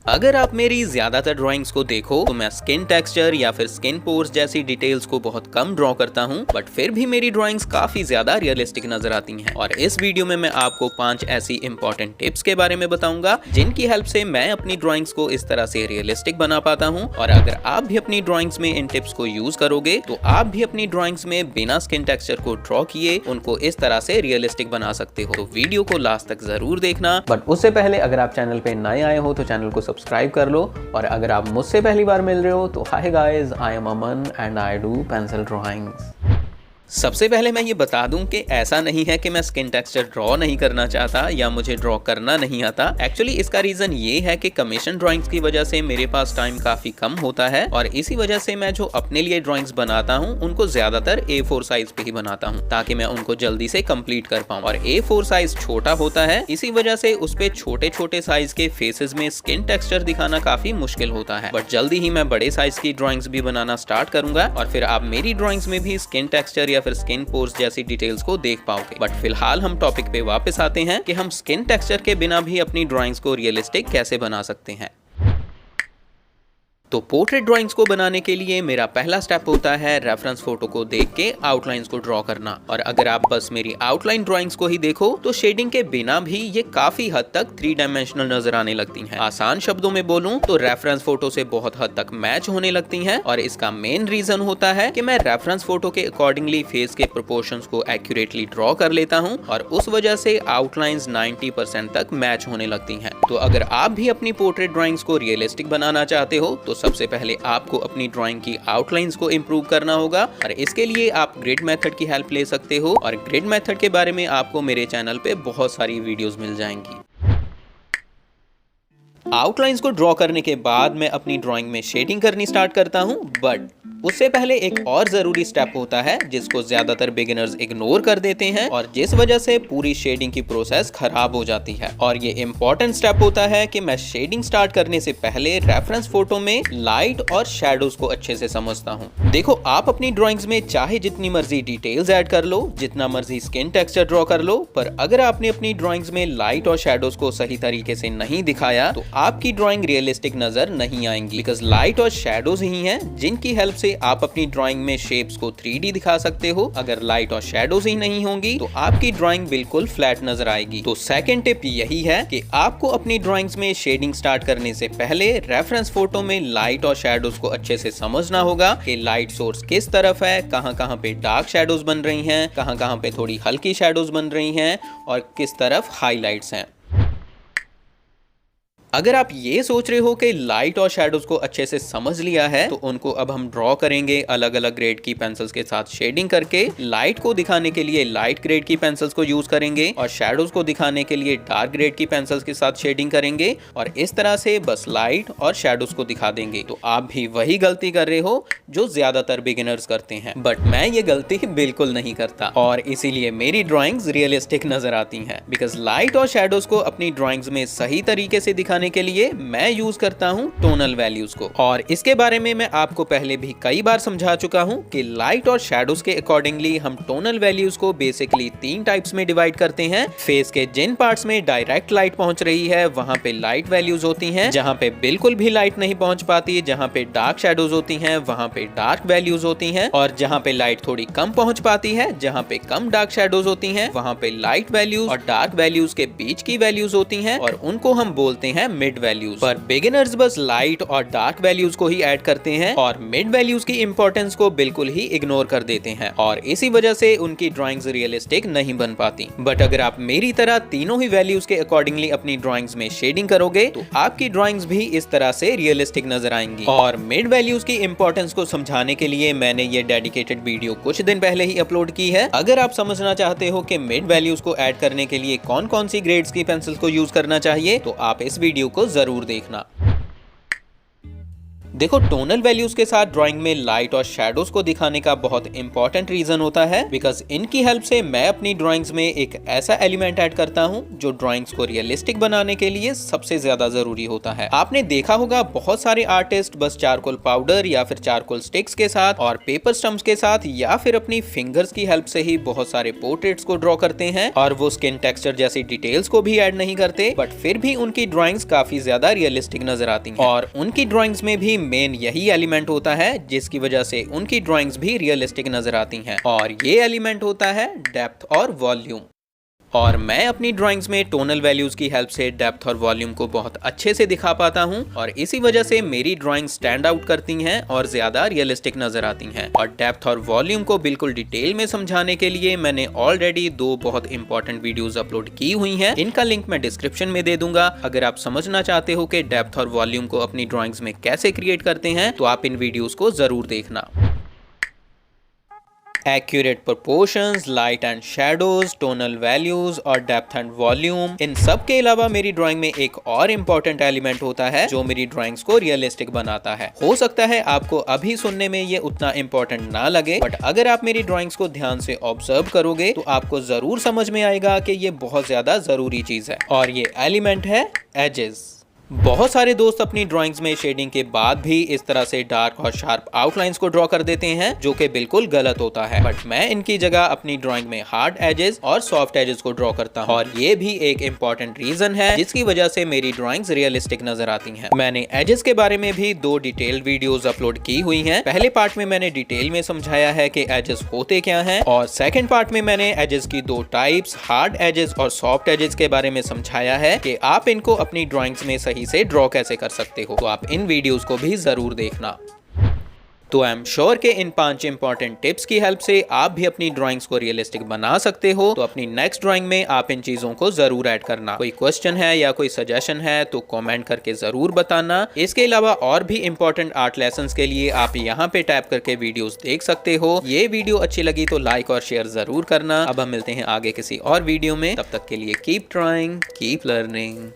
अगर आप मेरी ज्यादातर ड्राइंग्स को देखो तो मैं स्किन टेक्सचर या फिर स्किन पोर्स जैसी डिटेल्स को बहुत कम ड्रॉ करता हूँ, बट फिर भी मेरी ड्राइंग्स काफी ज्यादा रियलिस्टिक नजर आती हैं। और इस वीडियो में मैं आपको 5 ऐसी इंपॉर्टेंट टिप्स के बारे में बताऊंगा जिनकी हेल्प से मैं अपनी ड्राइंग्स को इस तरह से रियलिस्टिक बना पाता हूँ। और अगर आप भी अपनी ड्राइंग्स में इन टिप्स को यूज करोगे तो आप भी अपनी ड्राइंग्स में बिना स्किन टेक्सचर को ड्रॉ किए उनको इस तरह से रियलिस्टिक बना सकते हो। तो वीडियो को लास्ट तक जरूर देखना। बट उससे पहले अगर आप चैनल पे नए आए हो तो चैनल को सब्सक्राइब कर लो, और अगर आप मुझसे पहली बार मिल रहे हो तो hi guys, I am Aman and I do pencil drawings. सबसे पहले मैं ये बता दूं कि ऐसा नहीं है कि मैं स्किन टेक्सचर ड्रॉ नहीं करना चाहता या मुझे ड्रॉ करना नहीं आता। एक्चुअली इसका रीजन ये है कि कमीशन ड्राइंग्स की वजह से मेरे पास टाइम काफी कम होता है, और इसी वजह से मैं जो अपने लिए ड्राइंग्स बनाता हूँ उनको ज्यादातर A4 साइज पे ही बनाता हूँ ताकि मैं उनको जल्दी से कंप्लीट कर पाऊँ। और A4 साइज छोटा होता है, इसी वजह से उस पे छोटे छोटे साइज के फेसेस में स्किन टेक्सचर दिखाना काफी मुश्किल होता है। बट जल्दी ही मैं बड़े साइज की ड्राइंग्स भी बनाना स्टार्ट करूंगा और फिर आप मेरी ड्राइंग्स में भी स्किन टेक्सचर या फिर स्किन पोर्स जैसी डिटेल्स को देख पाओगे। बट फिलहाल हम टॉपिक पे वापस आते हैं कि हम स्किन टेक्सचर के बिना भी अपनी ड्राइंग्स को रियलिस्टिक कैसे बना सकते हैं। तो पोर्ट्रेट ड्राइंग्स को बनाने के लिए मेरा पहला स्टेप होता है रेफरेंस फोटो को देख के आउटलाइंस को ड्रॉ करना। और अगर आप बस मेरी आउटलाइन ड्राइंग्स को ही देखो तो शेडिंग के बिना भी ये काफी हद तक 3 डायमेंशनल नजर आने लगती हैं। आसान शब्दों में बोलूं तो रेफरेंस फोटो से बहुत हद तक मैच होने लगती हैं, और इसका मेन रीजन होता है कि मैं रेफरेंस फोटो के अकॉर्डिंगली फेस के प्रोपोर्शंस को एक्यूरेटली ड्रॉ कर लेता हूं, और उस वजह से आउटलाइंस 90% तक मैच होने लगती हैं। तो अगर आप भी अपनी पोर्ट्रेट ड्राइंग्स को रियलिस्टिक बनाना चाहते हो तो सबसे पहले आपको अपनी ड्राइंग की आउटलाइंस को इंप्रूव करना होगा, और इसके लिए आप ग्रिड मेथड की हेल्प ले सकते हो। और ग्रिड मेथड के बारे में आपको मेरे चैनल पे बहुत सारी वीडियोस मिल जाएंगी। आउटलाइंस को ड्रॉ करने के बाद मैं अपनी ड्राइंग में शेडिंग करनी स्टार्ट करता हूं, बट उससे पहले एक और जरूरी स्टेप होता है जिसको ज्यादातर बिगिनर्स इग्नोर कर देते हैं, और जिस वजह से पूरी शेडिंग की प्रोसेस खराब हो जाती है। और ये इंपॉर्टेंट स्टेप होता है कि मैं शेडिंग स्टार्ट करने से पहले रेफरेंस फोटो में लाइट और शैडोज को अच्छे से समझता हूँ। देखो, आप अपनी ड्राइंग्स में चाहे जितनी मर्जी डिटेल्स ऐड कर लो, जितना मर्जी स्किन टेक्सचर ड्रॉ कर लो, पर अगर आपने अपनी ड्राइंग्स में लाइट और शैडोज को सही तरीके से नहीं दिखाया तो आपकी ड्राइंग रियलिस्टिक नजर नहीं आएंगी। बिकॉज लाइट और शैडोज ही हैं जिनकी हेल्प से आप अपनी ड्राइंग में शेप्स को 3D दिखा सकते हो। अगर लाइट और शैडोज ही नहीं होंगी तो आपकी ड्राइंग बिल्कुल फ्लैट नजर आएगी। तो सेकंड टिप यही है कि आपको अपनी ड्राइंग्स में शेडिंग स्टार्ट करने से पहले रेफरेंस फोटो में लाइट और शैडोज को अच्छे से समझना होगा कि लाइट सोर्स किस तरफ है, कहां पे डार्क शैडोज बन रही हैं, कहां पे थोड़ी हल्की शैडोज बन रही हैं, और किस तरफ हाईलाइट्स हैं। अगर आप ये सोच रहे हो कि लाइट और शैडोज को अच्छे से समझ लिया है तो उनको अब हम ड्रॉ करेंगे अलग अलग ग्रेड की पेंसिल्स के साथ शेडिंग करके। लाइट को दिखाने के लिए लाइट ग्रेड की पेंसिल्स को यूज करेंगे और शैडोज को दिखाने के लिए डार्क ग्रेड की पेंसिल्स के साथ शेडिंग करेंगे, और इस तरह से बस लाइट और शैडोज को दिखा देंगे। तो आप भी वही गलती कर रहे हो जो ज्यादातर बिगिनर्स करते हैं, बट मैं ये गलती बिल्कुल नहीं करता, और इसीलिए मेरी ड्राइंग्स रियलिस्टिक नजर आती हैं। बिकॉज लाइट और शैडोज को अपनी ड्राइंग्स में सही तरीके से दिखाने के लिए मैं यूज करता हूं टोनल वैल्यूज को, और इसके बारे में मैं आपको पहले भी कई बार समझा चुका हूं कि लाइट और शैडोज के अकॉर्डिंगली हम टोनल वैल्यूज को बेसिकली 3 टाइप्स में डिवाइड करते हैं। फेस के जिन पार्ट्स में डायरेक्ट लाइट पहुंच रही है वहां पे लाइट वैल्यूज होती हैं, जहां पे बिल्कुल भी लाइट नहीं पहुंच पाती, जहां पे डार्क शैडोज होती हैं वहां पे डार्क वैल्यूज होती हैं, और जहां पे लाइट थोड़ी कम पहुंच पाती है, जहां पे कम डार्क शैडोज होती हैं वहां पे लाइट वैल्यूज और डार्क वैल्यूज के बीच की वैल्यूज होती हैं, और उनको हम बोलते हैं मिड वैल्यूज। पर बिगिनर्स बस लाइट और डार्क वैल्यूज को ही ऐड करते हैं और मिड वैल्यूज की इंपॉर्टेंस को बिल्कुल ही इग्नोर कर देते हैं, और इसी वजह से उनकी ड्राइंग्स रियलिस्टिक नहीं बन पाती। बट अगर आप मेरी तरह तीनों ही वैल्यूज के अकॉर्डिंगली अपनी ड्राइंग्स में शेडिंग करोगे तो आपकी ड्राइंग्स भी इस तरह से रियलिस्टिक नजर आएंगी। और मिड वैल्यूज की इंपॉर्टेंस को समझाने के लिए मैंने ये डेडिकेटेड वीडियो कुछ दिन पहले ही अपलोड की है। अगर आप समझना चाहते हो कि मिड वैल्यूज को ऐड करने के लिए कौन कौन सी ग्रेड्स की पेंसिल्स को यूज करना चाहिए तो आप इस वीडियो को जरूर देखना। देखो, टोनल वैल्यूज के साथ ड्राइंग में लाइट और शैडोज को दिखाने का बहुत इंपॉर्टेंट रीजन होता है, बिकॉज इनकी हेल्प से मैं अपनी ड्राइंग्स में एक ऐसा एलिमेंट ऐड करता हूँ जो ड्राइंग्स को रियलिस्टिक बनाने के लिए सबसे ज्यादा जरूरी होता है। आपने देखा होगा बहुत सारे आर्टिस्ट बस चारकोल पाउडर या फिर चारकोल स्टिक्स के साथ और पेपर स्टम्प्स के साथ या फिर अपनी फिंगर्स की हेल्प से ही बहुत सारे पोर्ट्रेट्स को ड्रॉ करते हैं और वो स्किन टेक्सचर जैसी डिटेल्स को भी ऐड नहीं करते, बट फिर भी उनकी ड्राइंग्स काफी ज्यादा रियलिस्टिक नजर आती हैं। और उनकी ड्राइंग्स में भी मेन यही एलिमेंट होता है जिसकी वजह से उनकी ड्राइंग्स भी रियलिस्टिक नजर आती हैं, और ये एलिमेंट होता है डेप्थ और वॉल्यूम। और मैं अपनी ड्राइंग्स में टोनल वैल्यूज की हेल्प से डेप्थ और वॉल्यूम को बहुत अच्छे से दिखा पाता हूँ, और इसी वजह से मेरी ड्राइंग स्टैंड आउट करती हैं और ज्यादा रियलिस्टिक नजर आती हैं। और डेप्थ और वॉल्यूम को बिल्कुल डिटेल में समझाने के लिए मैंने ऑलरेडी 2 बहुत इंपॉर्टेंट वीडियोस अपलोड की हुई हैं। इनका लिंक मैं डिस्क्रिप्शन में दे दूंगा। अगर आप समझना चाहते हो कि डेप्थ और वॉल्यूम को अपनी ड्राइंग्स में कैसे क्रिएट करते हैं तो आप इन वीडियोस को जरूर देखना। Accurate proportions, light and shadows, tonal values और डेप्थ एंड वॉल्यूम, इन सब के अलावा मेरी ड्राइंग में एक और इम्पोर्टेंट एलिमेंट होता है जो मेरी ड्राइंग्स को रियलिस्टिक बनाता है। हो सकता है आपको अभी सुनने में ये उतना इम्पोर्टेंट ना लगे, बट अगर आप मेरी ड्राइंग्स को ध्यान से ऑब्जर्व करोगे तो आपको जरूर समझ में आएगा कि ये बहुत ज्यादा जरूरी चीज है, और ये एलिमेंट है एजेस। बहुत सारे दोस्त अपनी ड्राइंग्स में शेडिंग के बाद भी इस तरह से डार्क और शार्प आउटलाइंस को ड्रॉ कर देते हैं, जो कि बिल्कुल गलत होता है। बट मैं इनकी जगह अपनी ड्राइंग में हार्ड एजेस और सॉफ्ट एजेस को ड्रॉ करता हूँ, और ये भी एक इम्पॉर्टेंट रीजन है जिसकी वजह से मेरी ड्राइंग्स रियलिस्टिक नजर आती हैं। मैंने एजेस के बारे में भी 2 डिटेल्ड वीडियोस अपलोड की हुई हैं। पहले पार्ट में मैंने डिटेल में समझाया है कि एजेस होते क्या हैं, और सेकंड पार्ट में मैंने एजेस की 2 टाइप्स, हार्ड एजेस और सॉफ्ट एजेस के बारे में समझाया है कि आप इनको अपनी ड्राइंग्स में सही से ड्रॉ कैसे कर सकते हो। तो आप इन वीडियोस को भी जरूर देखना। तो आई एम श्योर कि इन 5 इंपॉर्टेंट टिप्स की हेल्प से आप भी अपनी ड्राइंग्स को रियलिस्टिक बना सकते हो। तो अपनी नेक्स्ट ड्राइंग में आप इन चीजों को जरूर ऐड करना। कोई क्वेश्चन है या कोई सजेशन है तो कमेंट करके जरूर बताना। इसके अलावा और भी इंपॉर्टेंट आर्ट लेसन्स के लिए आप यहाँ पे टैप करके वीडियोस देख सकते हो। ये वीडियो अच्छी लगी तो लाइक और शेयर जरूर करना। अब हम मिलते हैं आगे किसी और वीडियो में, तब तक के लिए कीप ट्राइंग, कीप लर्निंग।